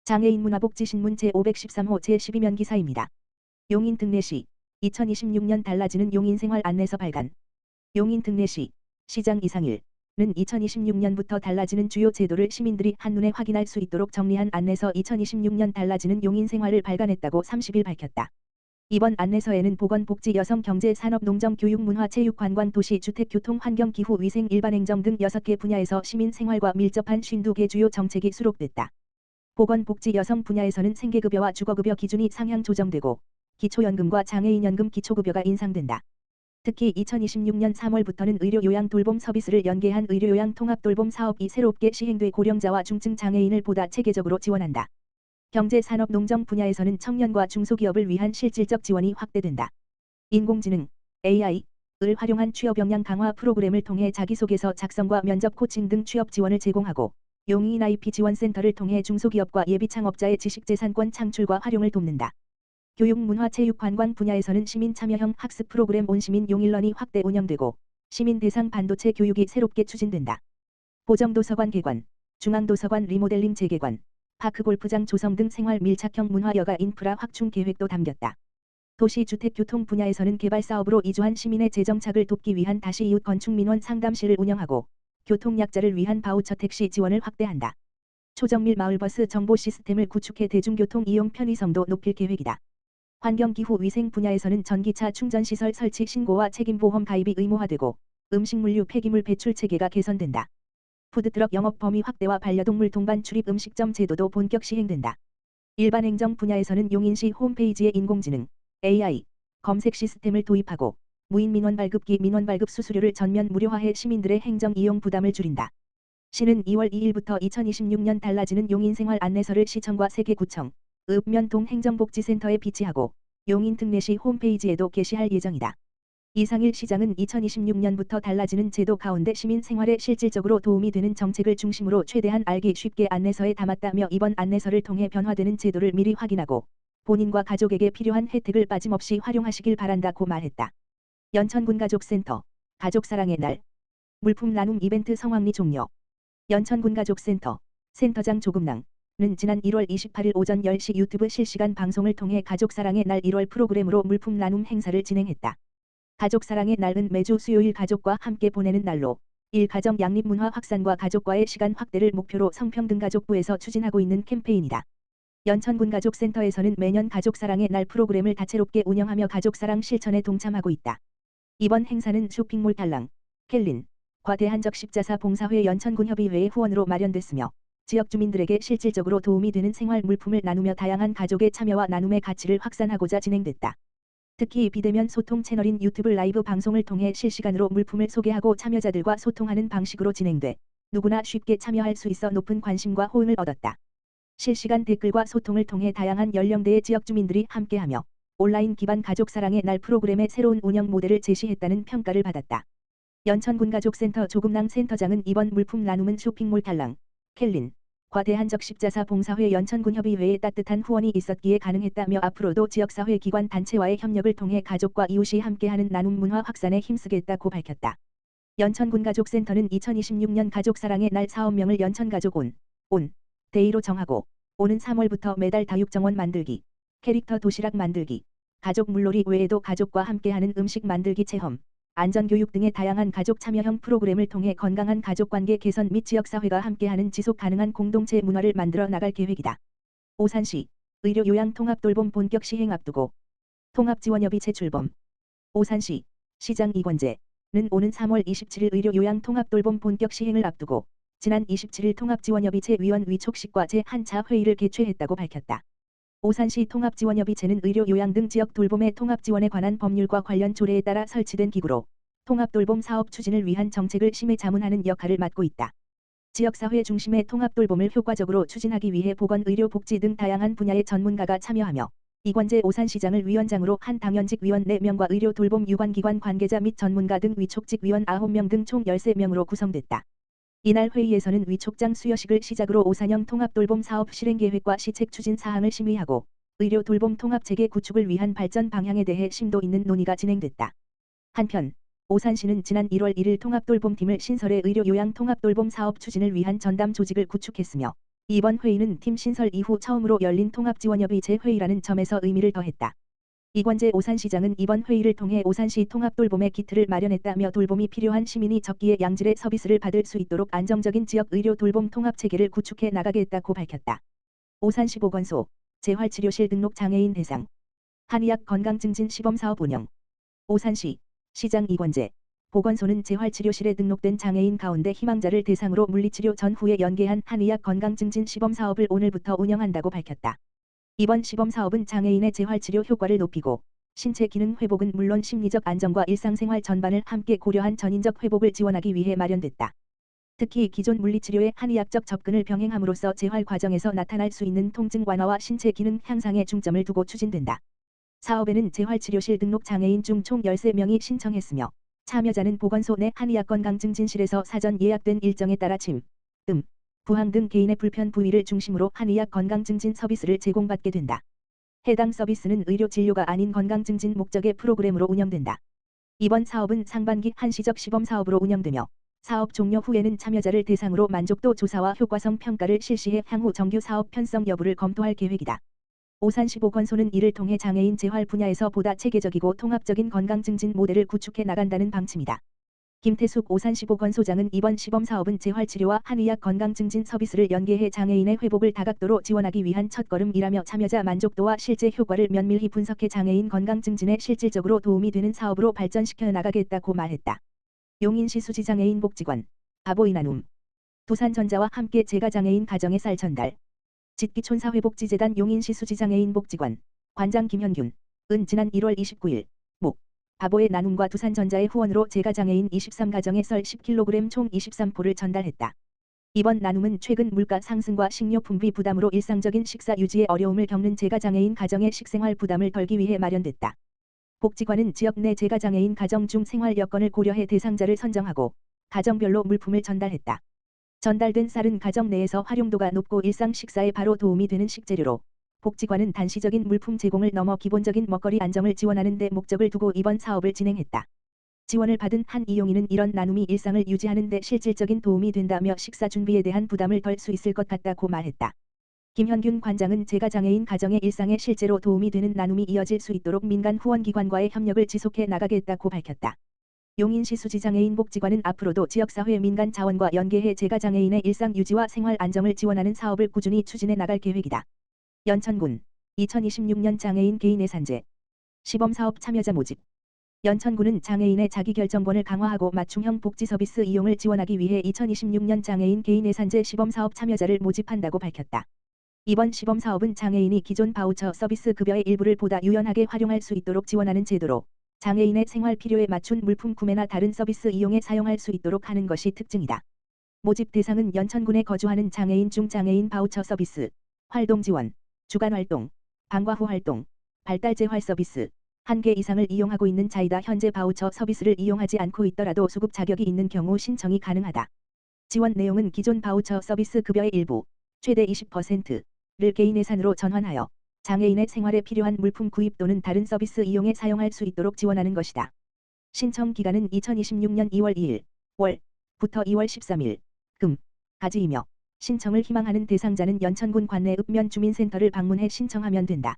장애인 문화복지신문 제513호 제12면 기사입니다. 용인 특례시 2026년 달라지는 용인생활 안내서 발간. 용인 특례시 시장 이상일은 2026년부터 달라지는 주요 제도를 시민들이 한눈에 확인할 수 있도록 정리한 안내서 2026년 달라지는 용인생활을 발간했다고 30일 밝혔다. 이번 안내서에는 보건복지, 여성, 경제, 산업, 농정, 교육, 문화, 체육, 관광, 도시, 주택, 교통, 환경, 기후, 위생, 일반행정 등 6개 분야에서 시민 생활과 밀접한 52개 주요 정책이 수록됐다. 보건복지, 여성 분야에서는 생계급여와 주거급여 기준이 상향 조정되고 기초연금과 장애인연금 기초급여가 인상된다. 특히 2026년 3월부터는 의료요양돌봄 서비스를 연계한 의료요양통합돌봄 사업이 새롭게 시행돼 고령자와 중증 장애인을 보다 체계적으로 지원한다. 경제, 산업, 농정 분야에서는 청년과 중소기업을 위한 실질적 지원이 확대된다. 인공지능, AI를 활용한 취업 역량 강화 프로그램을 통해 자기소개서 작성과 면접 코칭 등 취업 지원을 제공하고 용인 IP 지원센터를 통해 중소기업과 예비창업자의 지식재산권 창출과 활용을 돕는다. 교육, 문화, 체육, 관광 분야에서는 시민 참여형 학습 프로그램 온시민 용일런이 확대 운영되고 시민 대상 반도체 교육이 새롭게 추진된다. 보정도서관 개관, 중앙도서관 리모델링 재개관, 파크골프장 조성 등 생활 밀착형 문화 여가 인프라 확충 계획도 담겼다. 도시, 주택, 교통 분야에서는 개발 사업으로 이주한 시민의 재정착을 돕기 위한 다시 이웃 건축 민원 상담실을 운영하고 교통약자를 위한 바우처 택시 지원을 확대한다. 초정밀 마을버스 정보 시스템을 구축해 대중교통 이용 편의성도 높일 계획이다. 환경, 기후, 위생 분야에서는 전기차 충전시설 설치 신고와 책임보험 가입이 의무화되고 음식물류 폐기물 배출 체계가 개선된다. 푸드트럭 영업 범위 확대와 반려동물 동반 출입 음식점 제도도 본격 시행된다. 일반행정 분야에서는 용인시 홈페이지에 인공지능, AI, 검색 시스템을 도입하고 무인 민원 발급기 민원 발급 수수료를 전면 무료화해 시민들의 행정 이용 부담을 줄인다. 시는 2월 2일부터 2026년 달라지는 용인생활 안내서를 시청과 세계구청, 읍면동 행정복지센터에 비치하고 용인 특례시 홈페이지에도 게시할 예정이다. 이상일 시장은 2026년부터 달라지는 제도 가운데 시민 생활에 실질적으로 도움이 되는 정책을 중심으로 최대한 알기 쉽게 안내서에 담았다며 이번 안내서를 통해 변화되는 제도를 미리 확인하고 본인과 가족에게 필요한 혜택을 빠짐없이 활용하시길 바란다고 말했다. 연천군가족센터, 가족사랑의 날, 물품 나눔 이벤트 성황리 종료. 연천군가족센터, 센터장 조금낭은 지난 1월 28일 오전 10시 유튜브 실시간 방송을 통해 가족사랑의 날 1월 프로그램으로 물품 나눔 행사를 진행했다. 가족사랑의 날은 매주 수요일 가족과 함께 보내는 날로 일가정 양립문화 확산과 가족과의 시간 확대를 목표로 성평등가족부에서 추진하고 있는 캠페인이다. 연천군가족센터에서는 매년 가족사랑의 날 프로그램을 다채롭게 운영하며 가족사랑 실천에 동참하고 있다. 이번 행사는 쇼핑몰 달랑, 켈린, 과 대한적 십자사 봉사회 연천군협의회의 후원으로 마련됐으며 지역 주민들에게 실질적으로 도움이 되는 생활 물품을 나누며 다양한 가족의 참여와 나눔의 가치를 확산하고자 진행됐다. 특히 비대면 소통 채널인 유튜브 라이브 방송을 통해 실시간으로 물품을 소개하고 참여자들과 소통하는 방식으로 진행돼 누구나 쉽게 참여할 수 있어 높은 관심과 호응을 얻었다. 실시간 댓글과 소통을 통해 다양한 연령대의 지역 주민들이 함께하며 온라인 기반 가족사랑의 날 프로그램의 새로운 운영 모델을 제시했다는 평가를 받았다. 연천군가족센터 조금낭 센터장은 이번 물품 나눔은 쇼핑몰 달랑, 켈린, 과 대한적 십자사 봉사회 연천군협의회의 따뜻한 후원이 있었기에 가능했다며 앞으로도 지역사회 기관 단체와의 협력을 통해 가족과 이웃이 함께하는 나눔 문화 확산에 힘쓰겠다고 밝혔다. 연천군가족센터는 2026년 가족사랑의 날 사업명을 연천가족 온 데이로 정하고 오는 3월부터 매달 다육정원 만들기, 캐릭터 도시락 만들기, 가족 물놀이 외에도 가족과 함께하는 음식 만들기 체험, 안전교육 등의 다양한 가족 참여형 프로그램을 통해 건강한 가족관계 개선 및 지역사회가 함께하는 지속가능한 공동체 문화를 만들어 나갈 계획이다. 오산시 의료요양통합돌봄 본격 시행 앞두고 통합지원협의체 출범. 오산시 시장 이권재는 오는 3월 27일 의료요양통합돌봄 본격 시행을 앞두고 지난 27일 통합지원협의체 위원 위촉식과 제1차 회의를 개최했다고 밝혔다. 오산시 통합지원협의체는 의료요양 등 지역 돌봄의 통합지원에 관한 법률과 관련 조례에 따라 설치된 기구로 통합돌봄 사업 추진을 위한 정책을 심의 자문하는 역할을 맡고 있다. 지역사회 중심의 통합돌봄을 효과적으로 추진하기 위해 보건, 의료, 복지 등 다양한 분야의 전문가가 참여하며 이권재 오산시장을 위원장으로 한 당연직 위원 4명과 의료 돌봄 유관기관 관계자 및 전문가 등 위촉직 위원 9명 등 총 13명으로 구성됐다. 이날 회의에서는 위촉장 수여식을 시작으로 오산형 통합돌봄 사업 실행계획과 시책 추진 사항을 심의하고 의료 돌봄 통합체계 구축을 위한 발전 방향에 대해 심도 있는 논의가 진행됐다. 한편 오산시는 지난 1월 1일 통합돌봄팀을 신설해 의료요양 통합돌봄 사업 추진을 위한 전담 조직을 구축했으며 이번 회의는 팀 신설 이후 처음으로 열린 통합지원협의체 회의라는 점에서 의미를 더했다. 이권재 오산시장은 이번 회의를 통해 오산시 통합돌봄의 키트를 마련했다며 돌봄이 필요한 시민이 적기에 양질의 서비스를 받을 수 있도록 안정적인 지역 의료 돌봄 통합체계를 구축해 나가겠다고 밝혔다. 오산시 보건소, 재활치료실 등록 장애인 대상, 한의학 건강증진 시범사업 운영. 오산시, 시장 이권재, 보건소는 재활치료실에 등록된 장애인 가운데 희망자를 대상으로 물리치료 전후에 연계한 한의학 건강증진 시범사업을 오늘부터 운영한다고 밝혔다. 이번 시범사업은 장애인의 재활치료 효과를 높이고 신체 기능 회복은 물론 심리적 안정과 일상생활 전반을 함께 고려한 전인적 회복을 지원하기 위해 마련됐다. 특히 기존 물리치료의 한의학적 접근을 병행함으로써 재활 과정에서 나타날 수 있는 통증 완화와 신체 기능 향상에 중점을 두고 추진된다. 사업에는 재활치료실 등록 장애인 중 총 13명이 신청했으며 참여자는 보건소 내 한의학 건강증진실에서 사전 예약된 일정에 따라 침, 뜸, 부항 등 개인의 불편 부위를 중심으로 한의학 건강증진 서비스를 제공받게 된다. 해당 서비스는 의료 진료가 아닌 건강증진 목적의 프로그램으로 운영된다. 이번 사업은 상반기 한시적 시범사업으로 운영되며 사업 종료 후에는 참여자를 대상으로 만족도 조사와 효과성 평가를 실시해 향후 정규 사업 편성 여부를 검토할 계획이다. 오산시 보건소는 이를 통해 장애인 재활 분야에서 보다 체계적이고 통합적인 건강증진 모델을 구축해 나간다는 방침이다. 김태숙 오산시 보건소장은 이번 시범사업은 재활치료와 한의학 건강증진 서비스를 연계해 장애인의 회복을 다각도로 지원하기 위한 첫걸음이라며 참여자 만족도와 실제 효과를 면밀히 분석해 장애인 건강증진에 실질적으로 도움이 되는 사업으로 발전시켜 나가겠다고 말했다. 용인시 수지장애인 복지관, 바보이 나눔. 두산전자와 함께 재가장애인 가정의 쌀 전달. 짓기촌사회복지재단 용인시 수지장애인 복지관, 관장 김현균, 은 지난 1월 29일, 목, 바보의 나눔과 두산전자의 후원으로 재가장애인 23가정에 쌀 10kg 총 23포를 전달했다. 이번 나눔은 최근 물가 상승과 식료품비 부담으로 일상적인 식사 유지에 어려움을 겪는 재가장애인 가정의 식생활 부담을 덜기 위해 마련됐다. 복지관은 지역 내 재가장애인 가정 중 생활 여건을 고려해 대상자를 선정하고 가정별로 물품을 전달했다. 전달된 쌀은 가정 내에서 활용도가 높고 일상 식사에 바로 도움이 되는 식재료로 복지관은 단시적인 물품 제공을 넘어 기본적인 먹거리 안정을 지원하는 데 목적을 두고 이번 사업을 진행했다. 지원을 받은 한 이용인은 이런 나눔이 일상을 유지하는 데 실질적인 도움이 된다며 식사 준비에 대한 부담을 덜 수 있을 것 같다고 말했다. 김현균 관장은 재가장애인 가정의 일상에 실제로 도움이 되는 나눔이 이어질 수 있도록 민간 후원기관과의 협력을 지속해 나가겠다고 밝혔다. 용인시 수지장애인 복지관은 앞으로도 지역사회 민간 자원과 연계해 재가장애인의 일상 유지와 생활 안정을 지원하는 사업을 꾸준히 추진해 나갈 계획이다. 연천군 2026년 장애인 개인 예산제 시범사업 참여자 모집. 연천군은 장애인의 자기결정권을 강화하고 맞춤형 복지 서비스 이용을 지원하기 위해 2026년 장애인 개인 예산제 시범사업 참여자를 모집한다고 밝혔다. 이번 시범사업은 장애인이 기존 바우처 서비스 급여의 일부를 보다 유연하게 활용할 수 있도록 지원하는 제도로 장애인의 생활 필요에 맞춘 물품 구매나 다른 서비스 이용에 사용할 수 있도록 하는 것이 특징이다. 모집 대상은 연천군에 거주하는 장애인 중 장애인 바우처 서비스, 활동 지원, 주간 활동, 방과 후 활동, 발달 재활 서비스, 1개 이상을 이용하고 있는 자이다. 현재 바우처 서비스를 이용하지 않고 있더라도 수급 자격이 있는 경우 신청이 가능하다. 지원 내용은 기존 바우처 서비스 급여의 일부, 최대 20%를 개인 예산으로 전환하여 장애인의 생활에 필요한 물품 구입 또는 다른 서비스 이용에 사용할 수 있도록 지원하는 것이다. 신청 기간은 2026년 2월 2일, 월부터 2월 13일, 까지이며 신청을 희망하는 대상자는 연천군 관내 읍면 주민센터를 방문해 신청하면 된다.